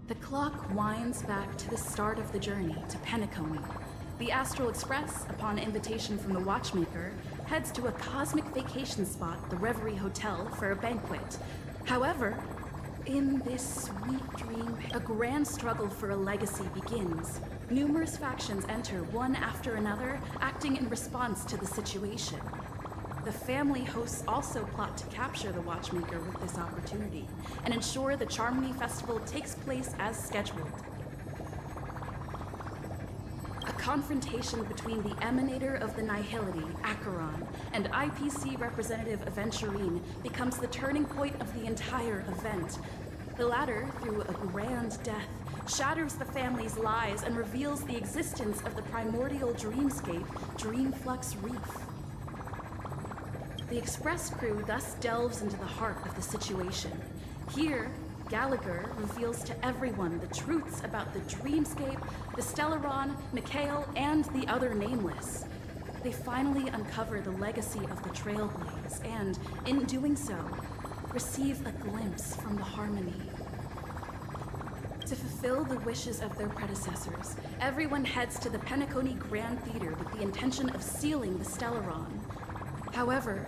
The clock winds back to the start of the journey to Penacony. The Astral Express, upon invitation from the Watchmaker, heads to a cosmic vacation spot, the Reverie Hotel, for a banquet. However, in this sweet dream, a grand struggle for a legacy begins. Numerous factions enter one after another, acting in response to the situation. The family hosts also plot to capture the Watchmaker with this opportunity and ensure the Charmony Festival takes place as scheduled. A confrontation between the emanator of the Nihility, Acheron, and IPC representative Aventurine becomes the turning point of the entire event. The latter, through a grand death, shatters the family's lies and reveals the existence of the primordial dreamscape, Dreamflux Reef. The Express crew thus delves into the heart of the situation. Here, Gallagher reveals to everyone the truths about the Dreamscape, the Stellaron, Mikhail, and the other Nameless. They finally uncover the legacy of the Trailblaze, and, in doing so, receive a glimpse from the Harmony. To fulfill the wishes of their predecessors, everyone heads to the Penacony Grand Theater with the intention of sealing the Stellaron. However,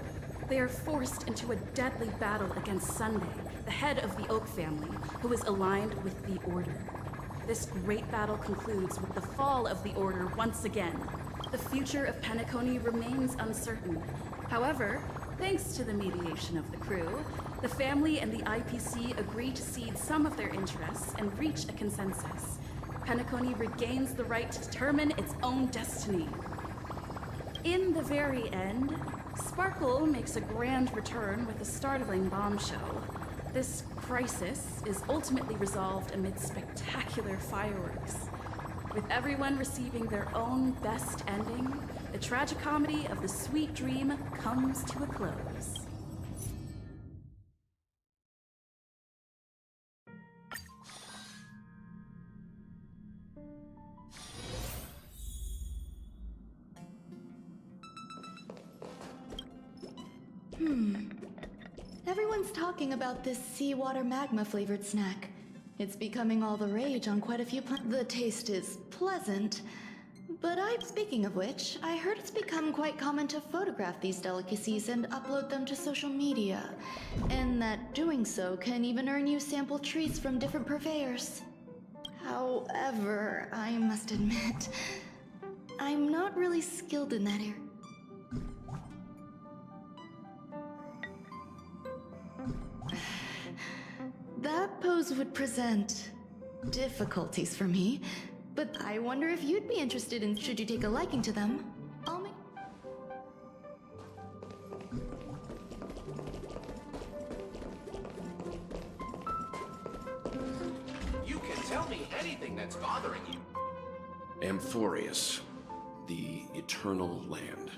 they are forced into a deadly battle against Sunday, the head of the Oak family, who is aligned with the Order. This great battle concludes with the fall of the Order once again. The future of Penacony remains uncertain. However, thanks to the mediation of the crew, the family and the IPC agree to cede some of their interests and reach a consensus. Penacony regains the right to determine its own destiny. In the very end, Sparkle makes a grand return with a startling bombshell. This crisis is ultimately resolved amid spectacular fireworks. With everyone receiving their own best ending, the tragicomedy of the sweet dream comes to a close. Everyone's talking about this seawater magma flavored snack. It's becoming all the rage on quite a few The taste is pleasant, but speaking of which, I heard it's become quite common to photograph these delicacies and upload them to social media, and that doing so can even earn you sample treats from different purveyors. However, I must admit, I'm not really skilled in that area. That pose would present difficulties for me, but I wonder if you'd be interested in should you take a liking to them. I'll make... You can tell me anything that's bothering you. Amphorius, the Eternal Land.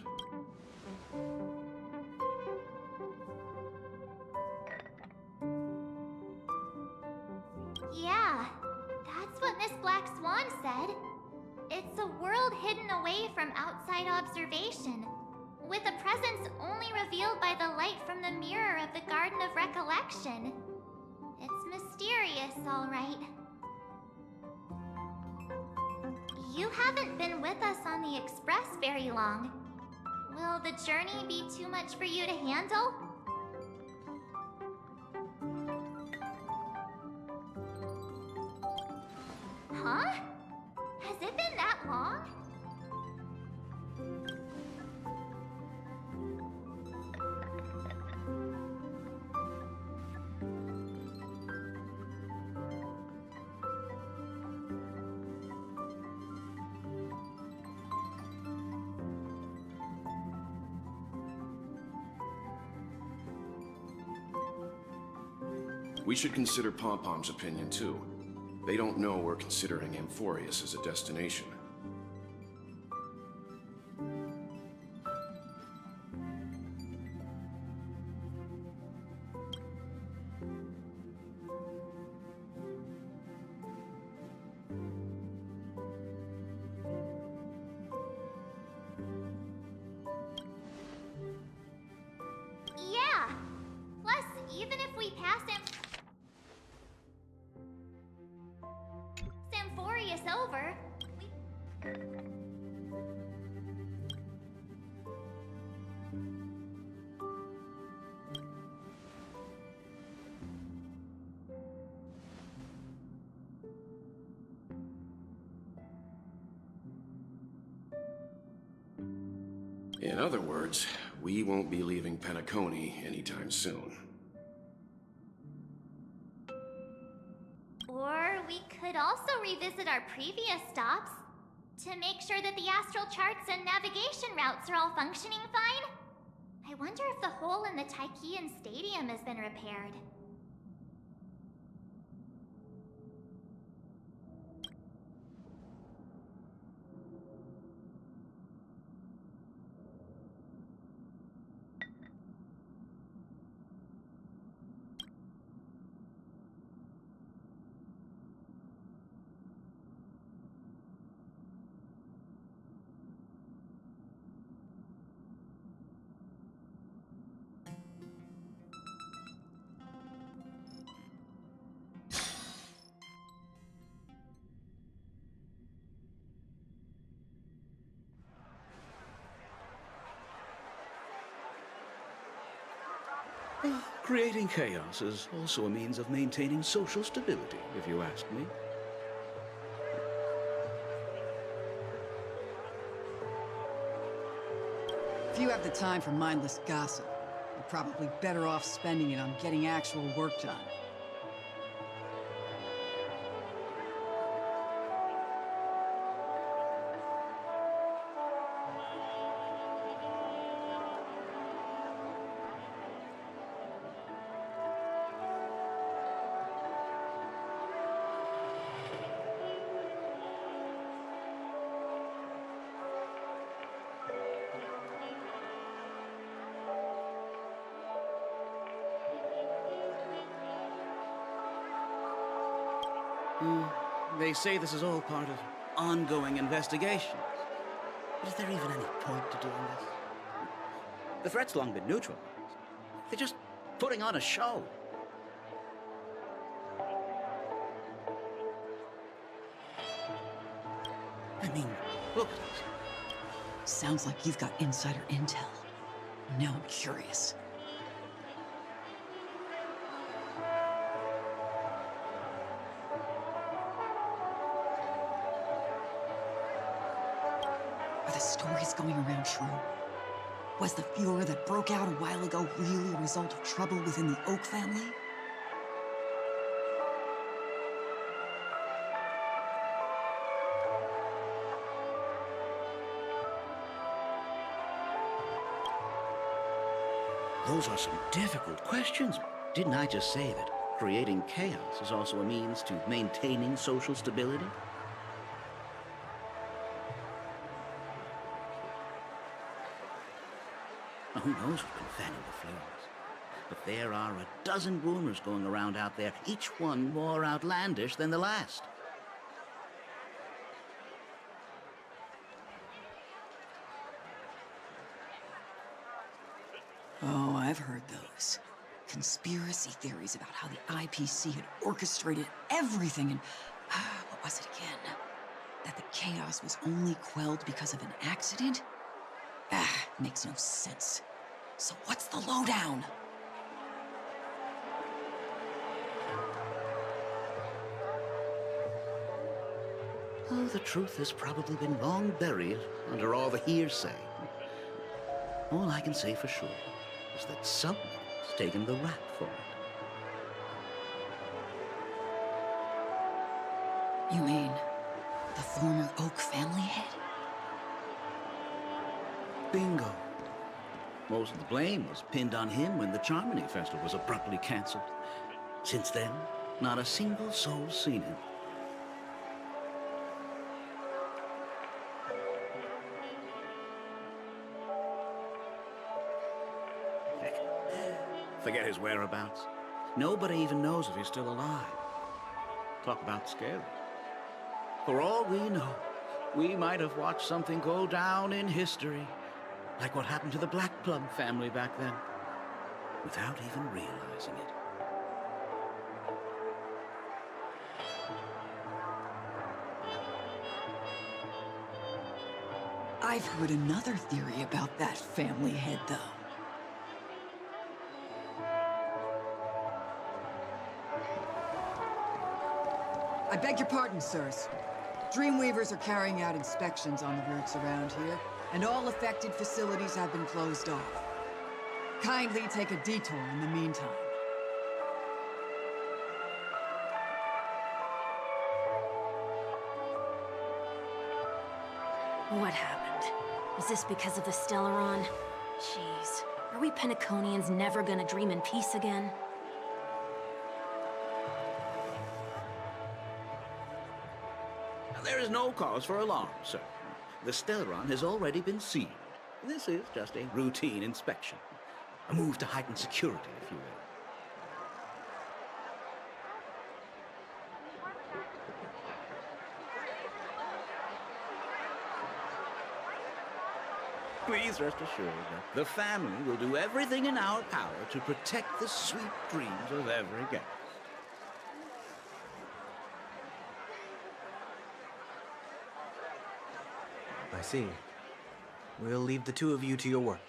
Yeah, that's what Miss Black Swan said. It's a world hidden away from outside observation, with a presence only revealed by the light from the mirror of the Garden of Recollection. It's mysterious, all right. You haven't been with us on the Express very long. Will the journey be too much for you to handle? Huh? Has it been that long? We should consider Pom-Pom's opinion, too. They don't know we're considering Amphorius as a destination. Yeah! Plus, even if we pass him... over, In other words, we won't be leaving Penacony anytime soon. Or we could also revisit our previous stops to make sure that the astral charts and navigation routes are all functioning fine. I wonder if the hole in the Tychean Stadium has been repaired. Creating chaos is also a means of maintaining social stability, if you ask me. If you have the time for mindless gossip, you're probably better off spending it on getting actual work done. They say this is all part of ongoing investigations. But is there even any point to doing this? The threat's long been neutralized. They're just putting on a show. I mean, look at it. Sounds like you've got insider intel. Now I'm curious. Are the stories going around true? Was the furor that broke out a while ago really a result of trouble within the Oak family? Those are some difficult questions. Didn't I just say that creating chaos is also a means to maintaining social stability? Now, who knows who's been fanning the flames? But there are a dozen rumors going around out there, each one more outlandish than the last. Oh, I've heard those. Conspiracy theories about how the IPC had orchestrated everything and... what was it again? That the chaos was only quelled because of an accident? Makes no sense. So what's the lowdown? Oh, the truth has probably been long buried under all the hearsay. All I can say for sure is that someone's taken the rap for it. You mean the former Oak family head? Bingo. Most of the blame was pinned on him when the Charmony Festival was abruptly cancelled. Since then, not a single soul's seen him. Heck, forget his whereabouts. Nobody even knows if he's still alive. Talk about scary. For all we know, we might have watched something go down in history, like what happened to the Black Plum family back then, without even realizing it. I've heard another theory about that family head, though. I beg your pardon, sirs. Dreamweavers are carrying out inspections on the routes around here, and all affected facilities have been closed off. Kindly take a detour in the meantime. What happened? Is this because of the Stellaron? Jeez. Are we Penaconians never gonna dream in peace again? There is no cause for alarm, sir. The Stellaron has already been sealed. This is just a routine inspection. A move to heighten security, if you will. Please rest assured that the family will do everything in our power to protect the sweet dreams of every guest. I see. We'll leave the two of you to your work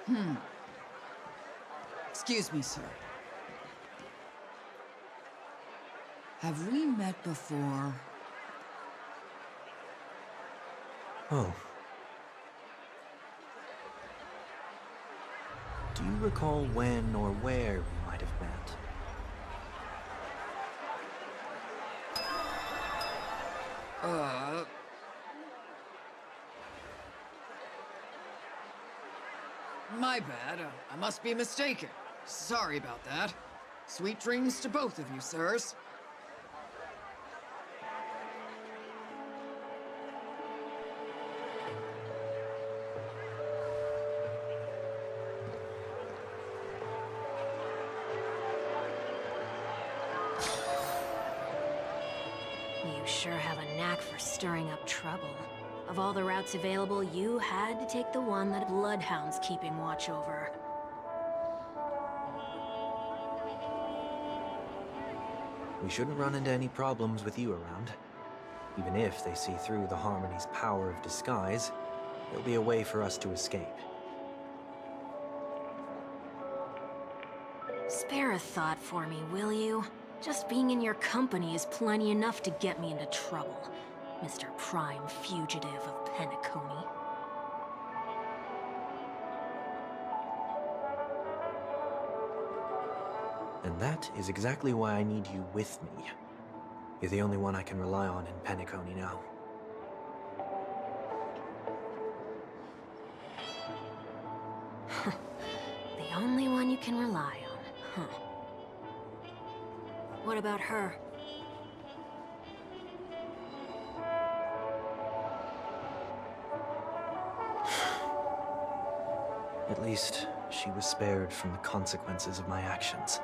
then. Excuse me, sir. Have we met before? Oh. Do you recall when or where we might have met? My bad. I must be mistaken. Sorry about that. Sweet dreams to both of you, sirs. You sure have a knack for stirring up trouble. Of all the routes available, you had to take the one that Bloodhound's keeping watch over. We shouldn't run into any problems with you around. Even if they see through the Harmony's power of disguise, there'll be a way for us to escape. Spare a thought for me, will you? Just being in your company is plenty enough to get me into trouble, Mr. Prime Fugitive of Penacony. And that is exactly why I need you with me. You're the only one I can rely on in Penacony now. The only one you can rely on, huh? What about her? At least, she was spared from the consequences of my actions.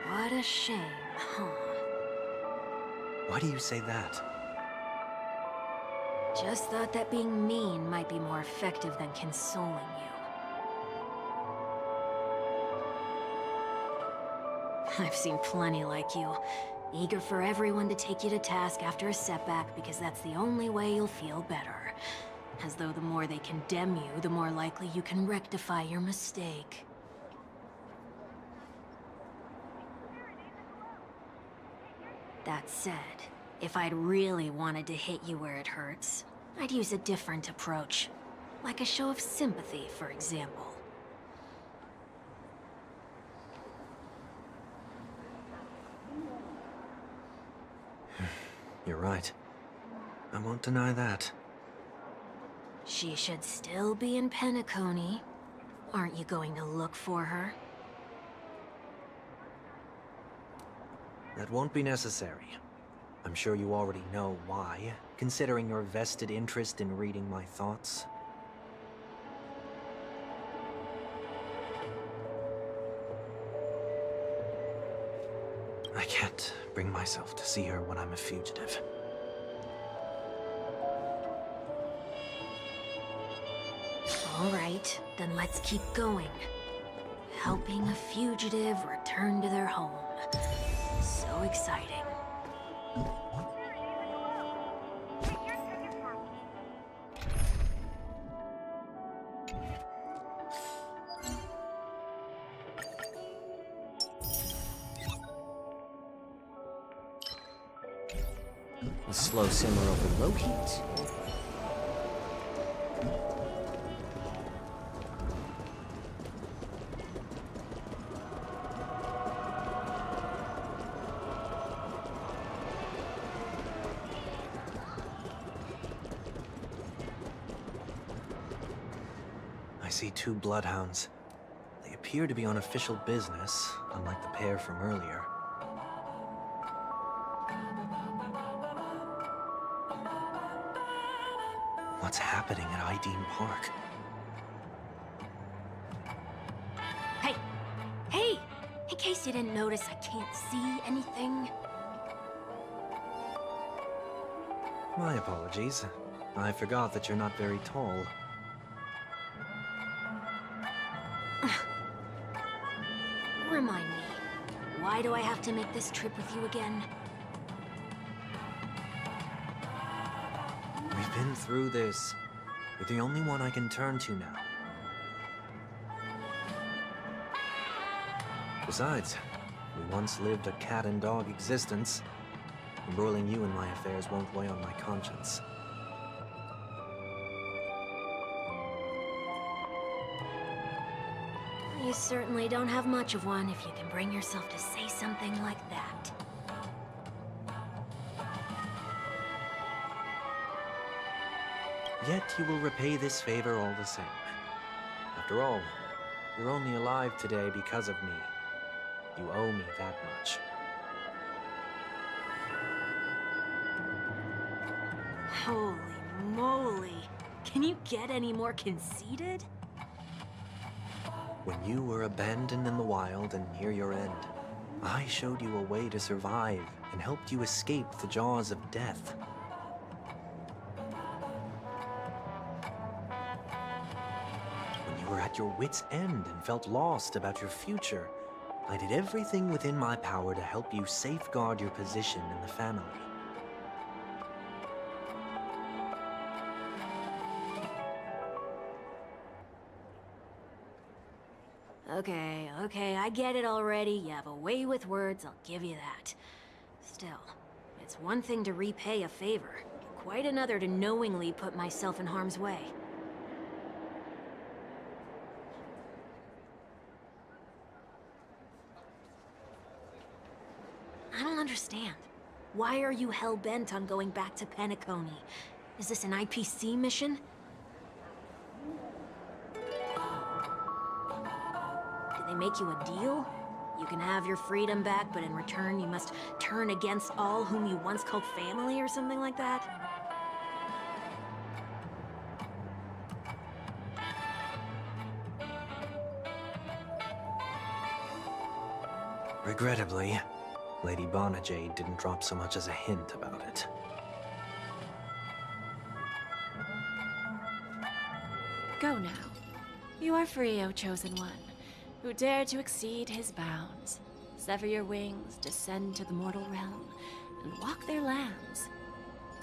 What a shame, huh? Why do you say that? Just thought that being mean might be more effective than consoling you. I've seen plenty like you, eager for everyone to take you to task after a setback because that's the only way you'll feel better. As though the more they condemn you, the more likely you can rectify your mistake. That said, if I'd really wanted to hit you where it hurts, I'd use a different approach. Like a show of sympathy, for example. You're right. I won't deny that. She should still be in Penacony. Aren't you going to look for her? That won't be necessary. I'm sure you already know why, considering your vested interest in reading my thoughts. I can't bring myself to see her when I'm a fugitive. All right, then let's keep going. helping a fugitive return to their home. So exciting. A slow simmer over low heat. I see two bloodhounds. They appear to be on official business, unlike the pair from earlier. What's happening at Ideen Park? Hey! Hey! In case you didn't notice, I can't see anything. My apologies. I forgot that you're not very tall. Remind me, why do I have to make this trip with you again? We've been through this. You're the only one I can turn to now. Besides, we once lived a cat and dog existence. Embroiling you in my affairs won't weigh on my conscience. You certainly don't have much of one if you can bring yourself to say something like that. Yet you will repay this favor all the same. After all, you're only alive today because of me. You owe me that much. Holy moly! Can you get any more conceited? When you were abandoned in the wild and near your end, I showed you a way to survive and helped you escape the jaws of death. When you were at your wit's end and felt lost about your future, I did everything within my power to help you safeguard your position in the family. Okay, I get it already. You have a way with words, I'll give you that. Still, it's one thing to repay a favor, quite another to knowingly put myself in harm's way. I don't understand. Why are you hell-bent on going back to Penacony? Is this an IPC mission? Did they make you a deal? You can have your freedom back, but in return you must turn against all whom you once called family or something like that? Regrettably, Lady Bonajade didn't drop so much as a hint about it. Go now. You are free, O Chosen One, who dare to exceed his bounds. Sever your wings, descend to the mortal realm, and walk their lands.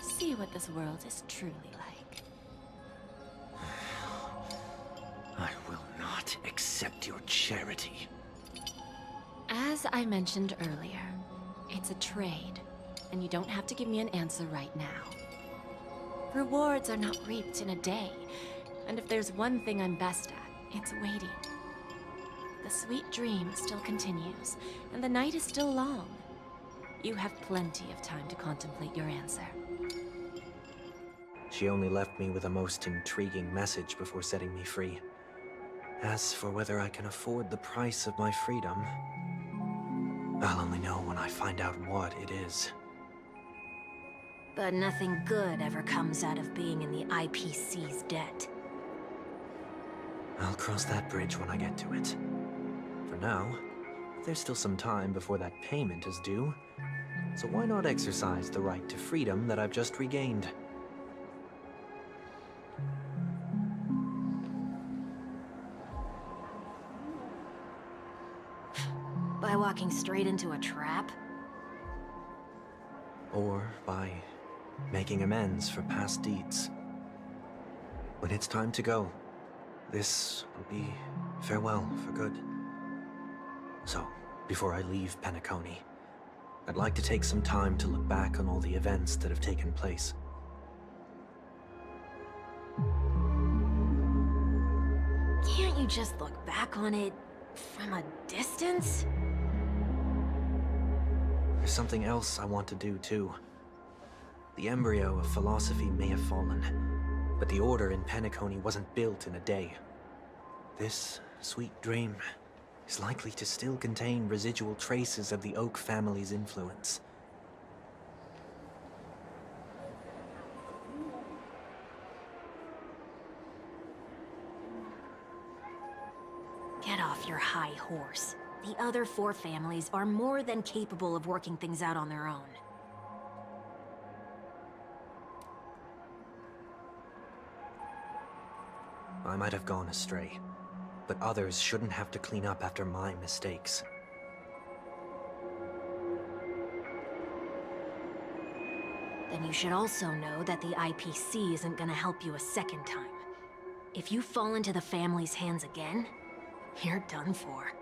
See what this world is truly like. I will not accept your charity. As I mentioned earlier, it's a trade, and you don't have to give me an answer right now. Rewards are not reaped in a day, and if there's one thing I'm best at, it's waiting. The sweet dream still continues, and the night is still long. You have plenty of time to contemplate your answer. She only left me with a most intriguing message before setting me free. As for whether I can afford the price of my freedom, I'll only know when I find out what it is. But nothing good ever comes out of being in the IPC's debt. I'll cross that bridge when I get to it. For now, there's still some time before that payment is due, so why not exercise the right to freedom that I've just regained? walking straight into a trap? Or by making amends for past deeds. When it's time to go, this will be farewell for good. So, before I leave Penacony, I'd like to take some time to look back on all the events that have taken place. Can't you just look back on it from a distance? There's something else I want to do, too. The embryo of philosophy may have fallen, but the order in Penacony wasn't built in a day. This sweet dream is likely to still contain residual traces of the Oak family's influence. Get off your high horse. The other 4 families are more than capable of working things out on their own. I might have gone astray, but others shouldn't have to clean up after my mistakes. Then you should also know that the IPC isn't gonna help you a second time. If you fall into the family's hands again, you're done for.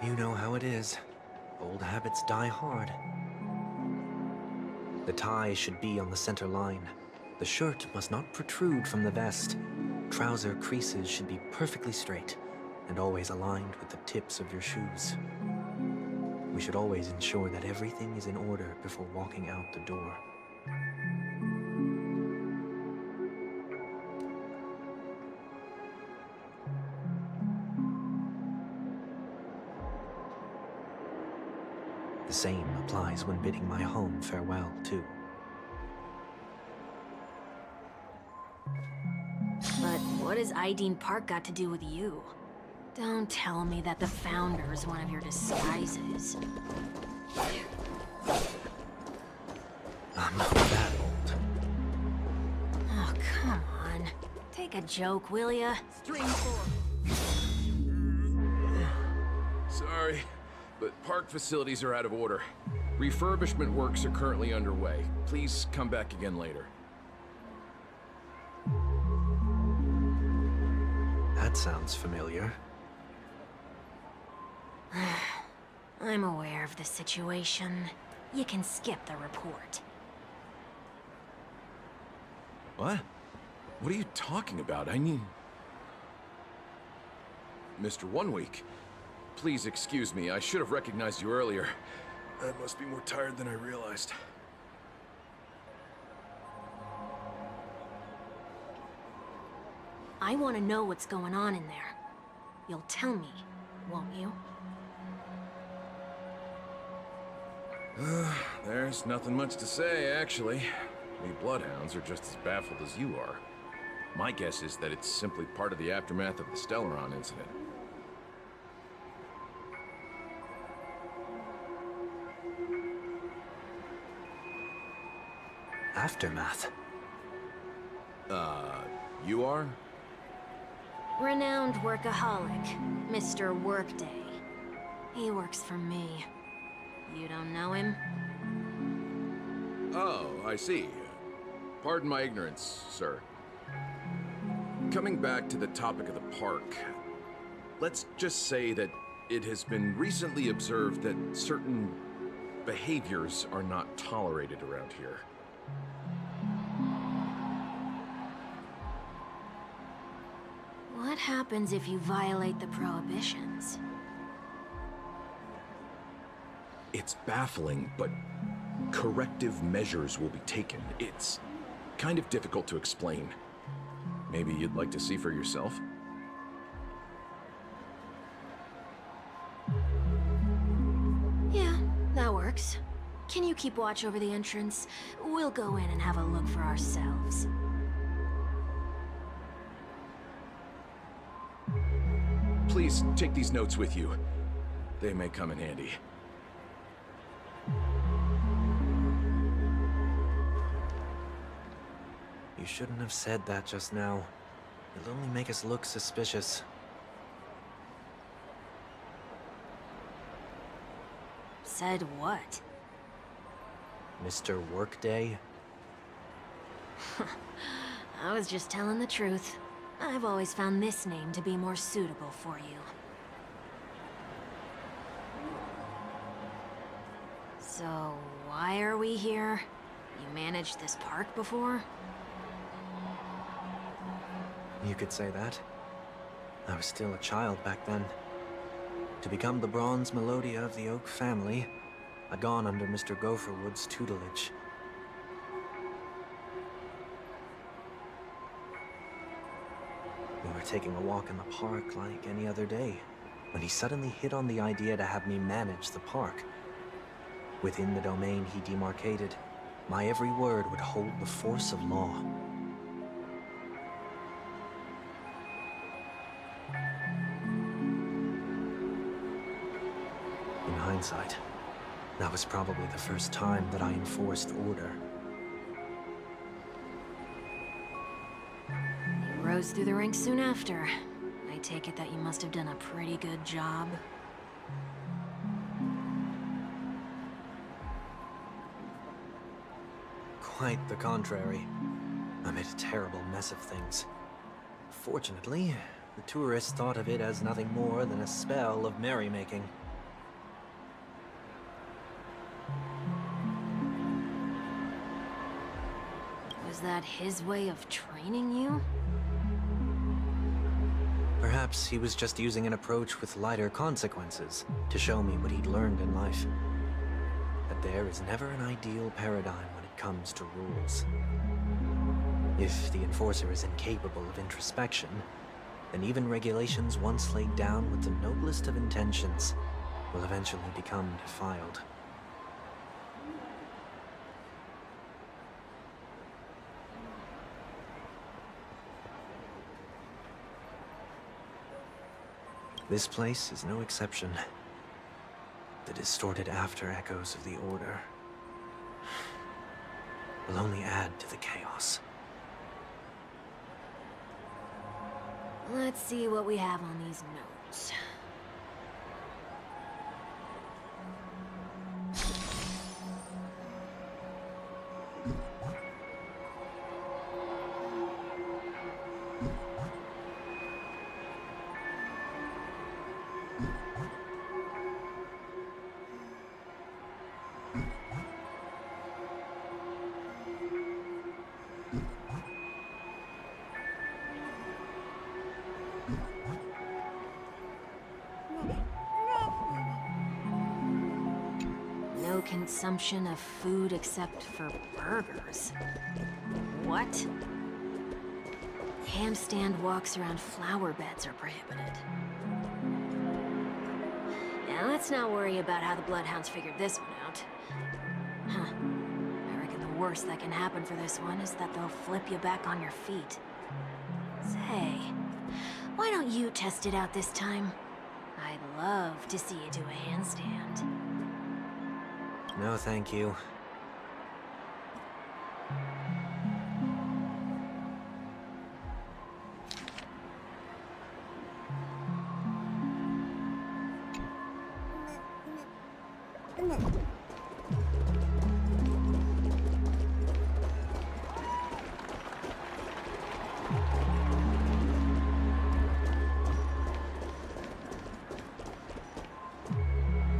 You know how it is. Old habits die hard. The tie should be on the center line. The shirt must not protrude from the vest. Trouser creases should be perfectly straight and always aligned with the tips of your shoes. We should always ensure that everything is in order before walking out the door. The same applies when bidding my home farewell, too. But what has Ideen Park got to do with you? Don't tell me that the Founder is one of your disguises. I'm not that old. Oh, come on. Take a joke, will ya? String 4. Sorry, but park facilities are out of order. Refurbishment works are currently underway. Please come back again later. That sounds familiar. I'm aware of the situation. You can skip the report. What? What are you talking about? I mean... Mr. 1 Week, please excuse me. I should have recognized you earlier. I must be more tired than I realized. I want to know what's going on in there. You'll tell me, won't you? There's nothing much to say, actually. We Bloodhounds are just as baffled as you are. My guess is that it's simply part of the aftermath of the Stellaron incident. Aftermath? You are? Renowned workaholic, Mr. Workday. He works for me. You don't know him? Oh, I see. Pardon my ignorance, sir. Coming back to the topic of the park, let's just say that it has been recently observed that certain behaviors are not tolerated around here. What happens if you violate the prohibitions? It's baffling, but corrective measures will be taken. It's kind of difficult to explain. Maybe you'd like to see for yourself? Yeah, that works. Can you keep watch over the entrance? We'll go in and have a look for ourselves. Please take these notes with you. They may come in handy. You shouldn't have said that just now. It'll only make us look suspicious. Said what? Mr. Workday? I was just telling the truth. I've always found this name to be more suitable for you. So, why are we here? You managed this park before? You could say that. I was still a child back then. To become the bronze Melodia of the Oak family, I'd gone under Mr. Gopherwood's tutelage. We were taking a walk in the park like any other day, when he suddenly hit on the idea to have me manage the park. Within the domain he demarcated, my every word would hold the force of law. In hindsight, that was probably the first time that I enforced order. You rose through the ranks soon after. I take it that you must have done a pretty good job. Quite the contrary. I made a terrible mess of things. Fortunately, the tourists thought of it as nothing more than a spell of merrymaking. Was that his way of training you? Perhaps he was just using an approach with lighter consequences to show me what he'd learned in life. That there is never an ideal paradigm when it comes to rules. If the enforcer is incapable of introspection, then even regulations once laid down with the noblest of intentions will eventually become defiled. This place is no exception. The distorted after echoes of the Order will only add to the chaos. Let's see what we have on these notes. No consumption of food except for burgers. What? Hamstand walks around flower beds are prohibited. Now let's not worry about how the Bloodhounds figured this one out. Huh. I reckon the worst that can happen for this one is that they'll flip you back on your feet. Say, why don't you test it out this time? I'd love to see you do a handstand. No, thank you.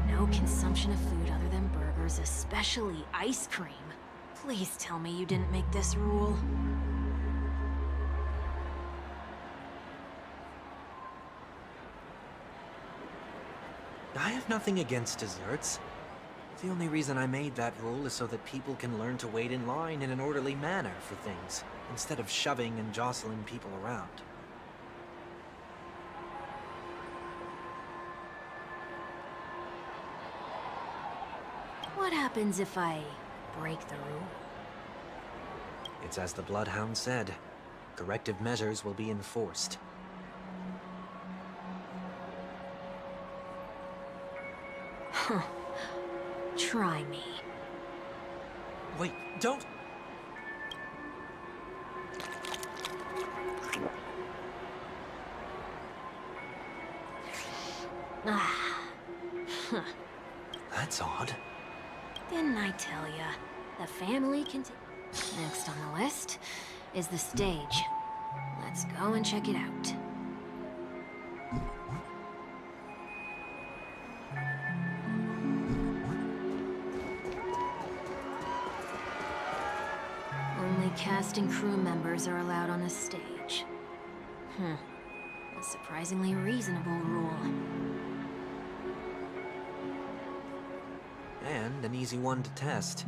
No consumption of food other than burgers, especially ice cream. Please tell me you didn't make this rule. I have nothing against desserts. The only reason I made that rule is so that people can learn to wait in line in an orderly manner for things, instead of shoving and jostling people around. What happens if I break the rule? It's as the Bloodhound said. Corrective measures will be enforced. Huh. Try me. Wait, don't! Ah. Huh. That's odd. Didn't I tell ya? The family can Next on the list is the stage. Let's go and check it out. Only cast and crew members are allowed on the stage. A surprisingly reasonable rule. And an easy one to test.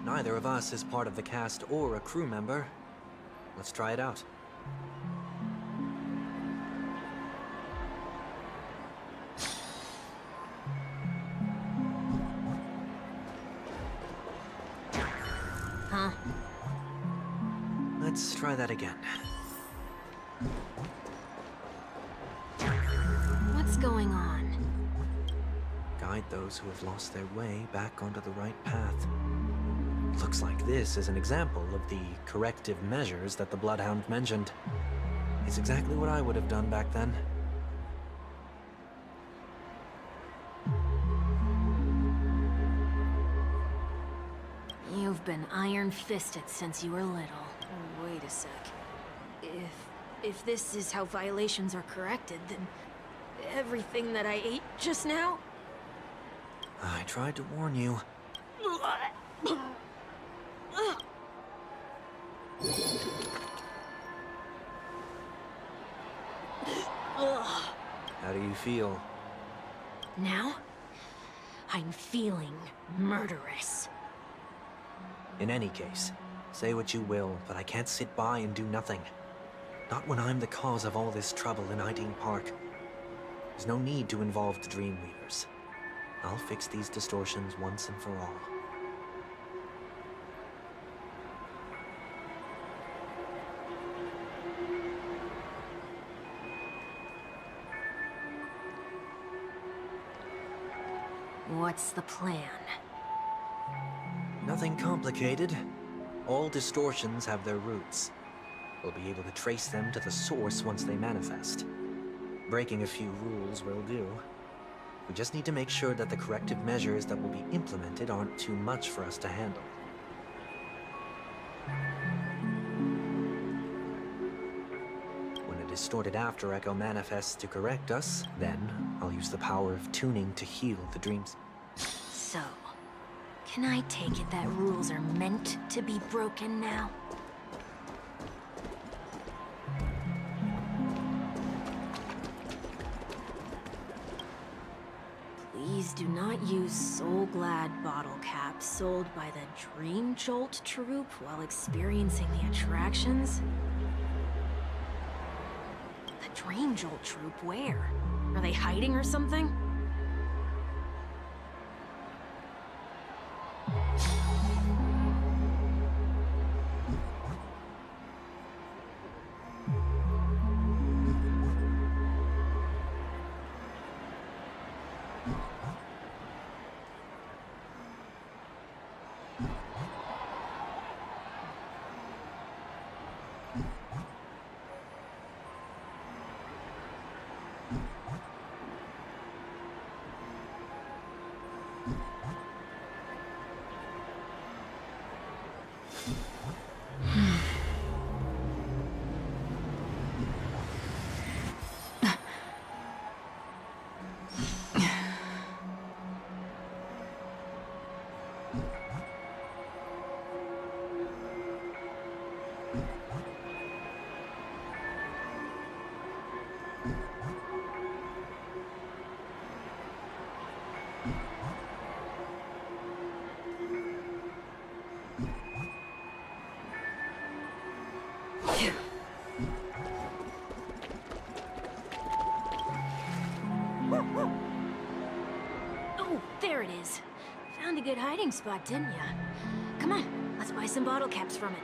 Neither of us is part of the cast or a crew member. Let's try it out. Huh? Let's try that again. What's going on? Guide those who have lost their way back onto the right path. Looks like this is an example of the corrective measures that the Bloodhound mentioned. It's exactly what I would have done back then. You've been iron-fisted since you were little. Wait a sec. If this is how violations are corrected, then everything that I ate just now? I tried to warn you. How do you feel? Now, I'm feeling murderous. In any case, say what you will, but I can't sit by and do nothing. Not when I'm the cause of all this trouble in Ideen Park. There's no need to involve the Dreamweavers. I'll fix these distortions once and for all. What's the plan? Nothing complicated. All distortions have their roots. We'll be able to trace them to the source once they manifest. Breaking a few rules will do. We just need to make sure that the corrective measures that will be implemented aren't too much for us to handle. When a distorted after echo manifests to correct us, then I'll use the power of tuning to heal the dreams. So, can I take it that rules are meant to be broken now? Please do not use Soul Glad bottle caps sold by the Dream Jolt troupe while experiencing the attractions. The Dream Jolt troupe, where? Are they hiding or something? Oh, there it is. Found a good hiding spot, didn't ya? Come on, let's buy some bottle caps from it.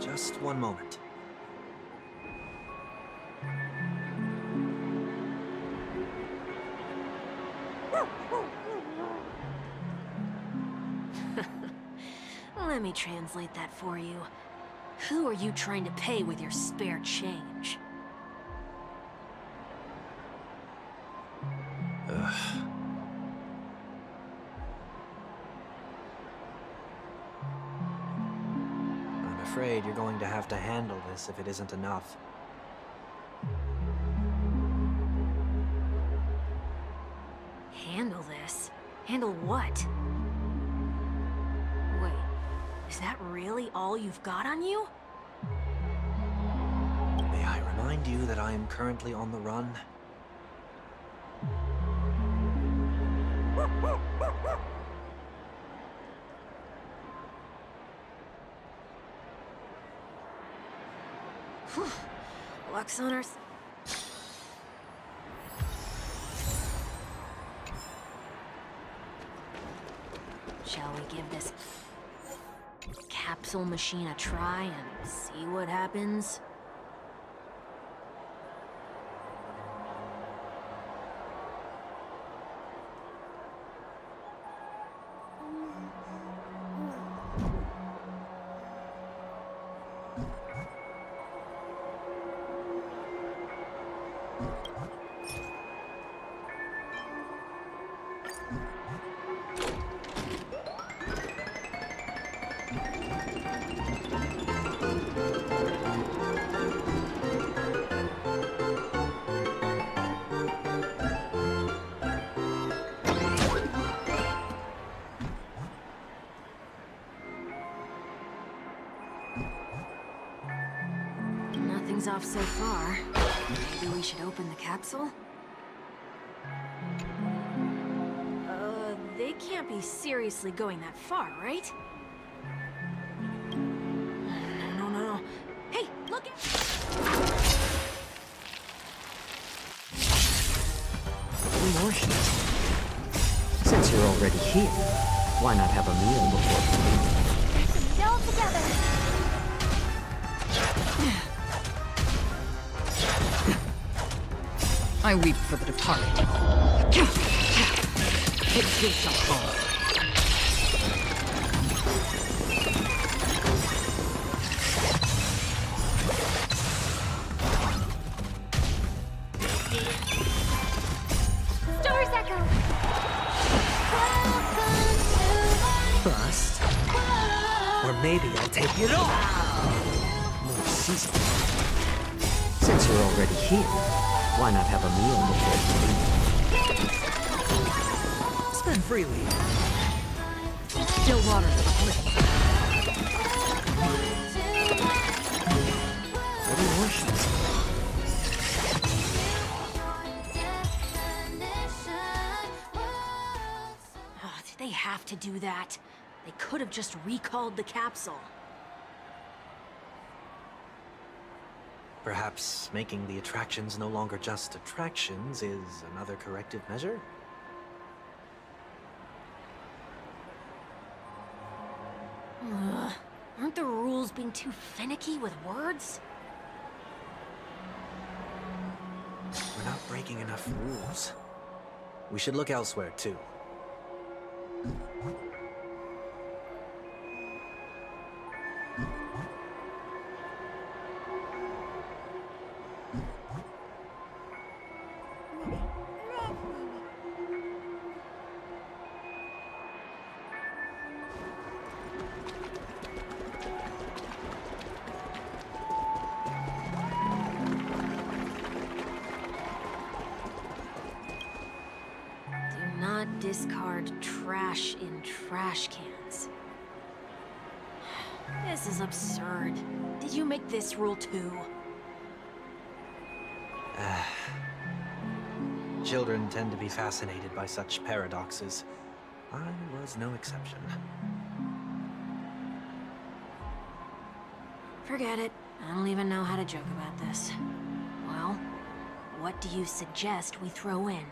Just one moment. Let me translate that for you. Who are you trying to pay with your spare change? Ugh. I'm afraid you're going to have to handle this if it isn't enough. Handle this? Handle what? Wait, is that really all you've got on you? May I remind you that I am currently on the run? Whew. Luck's on our Shall we give this capsule machine a try and see what happens? Nothing's off so far. Maybe we should open the capsule? They can't be seriously going that far, right? No. Hey, look at... Any more shit? Since you're already here, why not have a meal before? Get all together. I weep for the departed. Take yourself home. Stars echo. Bust. Or maybe I'll take it all. More seasoning. Since you're already here, why not have a meal before you leave? Spend freely. Still water for the What are your shits? Oh, did they have to do that? They could have just recalled the capsule. Perhaps making the attractions no longer just attractions is another corrective measure? Ugh. Aren't the rules being too finicky with words? We're not breaking enough rules. We should look elsewhere, too. Do not discard trash in trash cans. This is absurd. Did you make this rule too? Children tend to be fascinated by such paradoxes. I was no exception. Forget it. I don't even know how to joke about this. Well, what do you suggest we throw in?